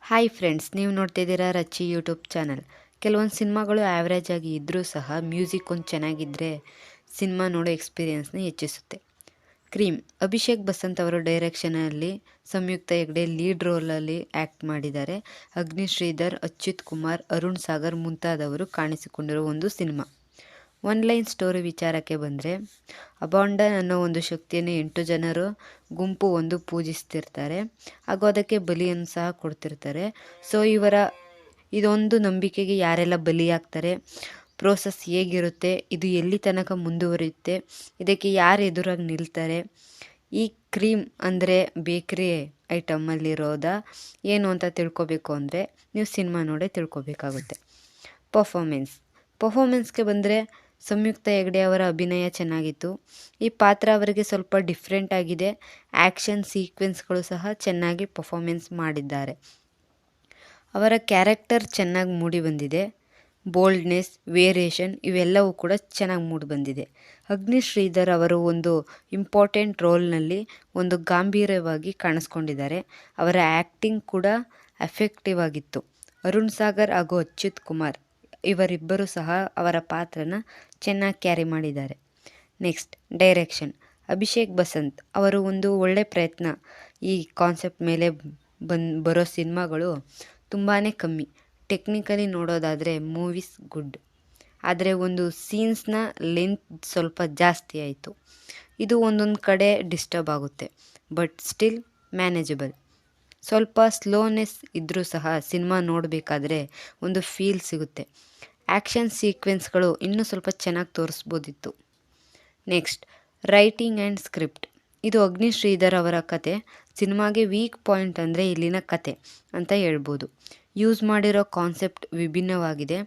Hi friends, ನೀವು ನೋಡ್ತಿದ್ದೀರಾ Rachchi YouTube channel. ಕೆಲವೊಂದು ಸಿನಿಮಾಗಳು ಆ್ಯಾವ್ರೇಜ್ ಆಗಿ ಇದ್ದರೂ ಸಹ ಮ್ಯೂಸಿಕ್ ಒಂದು ಚೆನ್ನಾಗಿದ್ದರೆ ಸಿನಿಮಾ ನೋಡೋ ಎಕ್ಸ್ಪೀರಿಯೆನ್ಸ್ನ ಹೆಚ್ಚಿಸುತ್ತೆ. ಕ್ರೀಮ್ ಅಭಿಷೇಕ್ ಬಸಂತ್ ಅವರ ಡೈರೆಕ್ಷನಲ್ಲಿ ಸಂಯುಕ್ತ ಹೆಗ್ಡೆ ಲೀಡ್ ರೋಲಲ್ಲಿ ಆ್ಯಕ್ಟ್ ಮಾಡಿದ್ದಾರೆ. ಅಗ್ನಿ ಶ್ರೀಧರ್, ಅಚ್ಯುತ್ ಕುಮಾರ್, ಅರುಣ್ ಸಾಗರ್ ಮುಂತಾದವರು ಕಾಣಿಸಿಕೊಂಡಿರೋ ಒಂದು ಸಿನಿಮಾ. ಒನ್ಲೈನ್ ಸ್ಟೋರಿ ವಿಚಾರಕ್ಕೆ ಬಂದರೆ, ಅಬಾಂಡನ್ ಅನ್ನೋ ಒಂದು ಶಕ್ತಿಯನ್ನು 8 ಜನರ ಗುಂಪು ಒಂದು ಪೂಜಿಸ್ತಿರ್ತಾರೆ, ಹಾಗೂ ಅದಕ್ಕೆ ಬಲಿಯನ್ನು ಸಹ ಕೊಡ್ತಿರ್ತಾರೆ. ಸೊ ಇದೊಂದು ನಂಬಿಕೆಗೆ ಯಾರೆಲ್ಲ ಬಲಿಯಾಗ್ತಾರೆ, ಪ್ರೋಸೆಸ್ ಹೇಗಿರುತ್ತೆ, ಇದು ಎಲ್ಲಿ ತನಕ ಮುಂದುವರಿಯುತ್ತೆ, ಇದಕ್ಕೆ ಯಾರು ಎದುರಾಗಿ ನಿಲ್ತಾರೆ, ಈ ಕ್ರೀಮ್ ಅಂದರೆ ಬೇಕ್ರಿ ಐಟಮಲ್ಲಿರೋದ ಏನು ಅಂತ ತಿಳ್ಕೊಬೇಕು ಅಂದರೆ ನೀವು ಸಿನಿಮಾ ನೋಡೇ ತಿಳ್ಕೊಬೇಕಾಗುತ್ತೆ. ಪರ್ಫಾರ್ಮೆನ್ಸ್ಗೆ ಬಂದರೆ ಸಂಯುಕ್ತ ಹೆಗ್ಡೆ ಅವರ ಅಭಿನಯ ಚೆನ್ನಾಗಿತ್ತು. ಈ ಪಾತ್ರ ಅವರಿಗೆ ಸ್ವಲ್ಪ ಡಿಫ್ರೆಂಟ್ ಆಗಿದೆ. ಆ್ಯಕ್ಷನ್ ಸೀಕ್ವೆನ್ಸ್ಗಳು ಸಹ ಚೆನ್ನಾಗಿ ಪರ್ಫಾರ್ಮೆನ್ಸ್ ಮಾಡಿದ್ದಾರೆ. ಅವರ ಕ್ಯಾರೆಕ್ಟರ್ ಚೆನ್ನಾಗಿ ಮೂಡಿ ಬಂದಿದೆ. ಬೋಲ್ಡ್ನೆಸ್, ವೇರಿಯೇಷನ್ ಇವೆಲ್ಲವೂ ಕೂಡ ಚೆನ್ನಾಗಿ ಮೂಡಿ ಬಂದಿದೆ. ಅಗ್ನಿ ಶ್ರೀಧರ್ ಅವರು ಒಂದು ಇಂಪಾರ್ಟೆಂಟ್ ರೋಲ್ನಲ್ಲಿ ಒಂದು ಗಾಂಭೀರ್ಯವಾಗಿ ಕಾಣಿಸ್ಕೊಂಡಿದ್ದಾರೆ. ಅವರ ಆ್ಯಕ್ಟಿಂಗ್ ಕೂಡ ಎಫೆಕ್ಟಿವ್ ಆಗಿತ್ತು. ಅರುಣ್ ಸಾಗರ್ ಹಾಗೂ ಅಚ್ಯುತ್ ಕುಮಾರ್ ಇವರಿಬ್ಬರು ಸಹ ಅವರ ಪಾತ್ರನ ಚೆನ್ನಾಗಿ ಕ್ಯಾರಿ ಮಾಡಿದ್ದಾರೆ. Next, direction. ಅಭಿಷೇಕ್ ಬಸಂತ್ ಅವರು ಒಂದು ಒಳ್ಳೆ ಪ್ರಯತ್ನ. ಈ ಕಾನ್ಸೆಪ್ಟ್ ಮೇಲೆ ಬರೋ ಸಿನಿಮಾಗಳು ತುಂಬಾ ಕಮ್ಮಿ. ಟೆಕ್ನಿಕಲಿ ನೋಡೋದಾದರೆ ಮೂವೀಸ್ ಗುಡ್, ಆದರೆ ಒಂದು ಸೀನ್ಸ್ನ ಲೆಂತ್ ಸ್ವಲ್ಪ ಜಾಸ್ತಿ ಆಯಿತು. ಇದು ಒಂದೊಂದು ಕಡೆ ಡಿಸ್ಟರ್ಬ್ ಆಗುತ್ತೆ, ಬಟ್ ಸ್ಟಿಲ್ ಮ್ಯಾನೇಜಬಲ್. ಸ್ವಲ್ಪ ಸ್ಲೋನೆಸ್ ಇದ್ದರೂ ಸಹ ಸಿನಿಮಾ ನೋಡಬೇಕಾದ್ರೆ ಒಂದು ಫೀಲ್ ಸಿಗುತ್ತೆ. ಆ್ಯಕ್ಷನ್ ಸೀಕ್ವೆನ್ಸ್ಗಳು ಇನ್ನೂ ಸ್ವಲ್ಪ ಚೆನ್ನಾಗಿ ತೋರಿಸ್ಬೋದಿತ್ತು. Next, writing and script. ಇದು ಅಗ್ನಿ ಶ್ರೀಧರ್ ಅವರ ಕತೆ. ಸಿನಿಮಾಗೆ ವೀಕ್ ಪಾಯಿಂಟ್ ಅಂದರೆ ಇಲ್ಲಿನ ಕತೆ ಅಂತ ಹೇಳ್ಬೋದು. ಯೂಸ್ ಮಾಡಿರೋ ಕಾನ್ಸೆಪ್ಟ್ ವಿಭಿನ್ನವಾಗಿದೆ,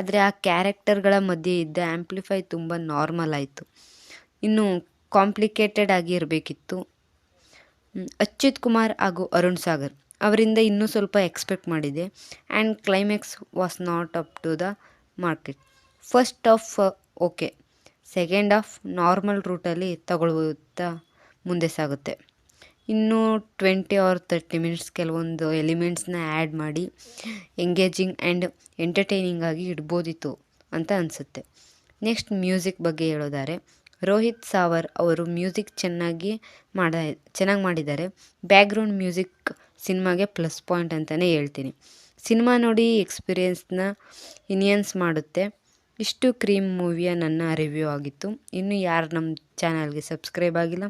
ಆದರೆ ಆ ಕ್ಯಾರೆಕ್ಟರ್ಗಳ ಮಧ್ಯೆ ಇದ್ದ ಆ್ಯಂಪ್ಲಿಫೈ ತುಂಬ ನಾರ್ಮಲ್ ಆಯಿತು. ಇನ್ನು ಕಾಂಪ್ಲಿಕೇಟೆಡ್ ಆಗಿ ಇರಬೇಕಿತ್ತು. ಅಚ್ಯುತ್ ಕುಮಾರ್ ಹಾಗೂ ಅರುಣ್ ಸಾಗರ್ ಅವರಿಂದ ಇನ್ನೂ ಸ್ವಲ್ಪ ಎಕ್ಸ್ಪೆಕ್ಟ್ ಮಾಡಿದೆ. And climax was not up to the market. First half okay, second half normal ರೂಟಲ್ಲಿ ತಗೊಳ್ತಾ ಮುಂದೆ ಸಾಗುತ್ತೆ. ಇನ್ನೂ 20 or 30 ಮಿನಿಟ್ಸ್ ಕೆಲವೊಂದು ಎಲಿಮೆಂಟ್ಸ್ನ ಆ್ಯಡ್ ಮಾಡಿ ಎಂಗೇಜಿಂಗ್ ಆ್ಯಂಡ್ ಎಂಟರ್ಟೈನಿಂಗ್ ಆಗಿ ಇಡ್ಬೋದಿತ್ತು ಅಂತ ಅನಿಸುತ್ತೆ. ನೆಕ್ಸ್ಟ್, ಮ್ಯೂಸಿಕ್ ಬಗ್ಗೆ ಹೇಳೋದಾರೆ, ರೋಹಿತ್ ಸಾವರ್ ಅವರು ಮ್ಯೂಸಿಕ್ ಚೆನ್ನಾಗಿ ಮಾಡಿದ್ದಾರೆ. ಬ್ಯಾಕ್ಗ್ರೌಂಡ್ ಮ್ಯೂಸಿಕ್ ಸಿನಿಮಾಗೆ ಪ್ಲಸ್ ಪಾಯಿಂಟ್ ಅಂತಲೇ ಹೇಳ್ತೀನಿ. ಸಿನಿಮಾ ನೋಡಿ ಎಕ್ಸ್ಪೀರಿಯೆನ್ಸ್ನ ಇನ್ಹ್ಯಾನ್ಸ್ ಮಾಡುತ್ತೆ. ಇಷ್ಟು ಕ್ರೀಮ್ ಮೂವಿಯ ನನ್ನ ರಿವ್ಯೂ ಆಗಿತ್ತು. ಇನ್ನು ಯಾರು ನಮ್ಮ ಚಾನಲ್ಗೆ ಸಬ್ಸ್ಕ್ರೈಬ್ ಆಗಿಲ್ಲ,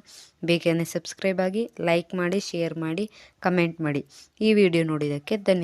ಬೇಗನೆ ಸಬ್ಸ್ಕ್ರೈಬ್ ಆಗಿ, ಲೈಕ್ ಮಾಡಿ, ಶೇರ್ ಮಾಡಿ, ಕಮೆಂಟ್ ಮಾಡಿ. ಈ ವಿಡಿಯೋ ನೋಡಿದ್ದಕ್ಕೆ ಧನ್ಯವಾದ.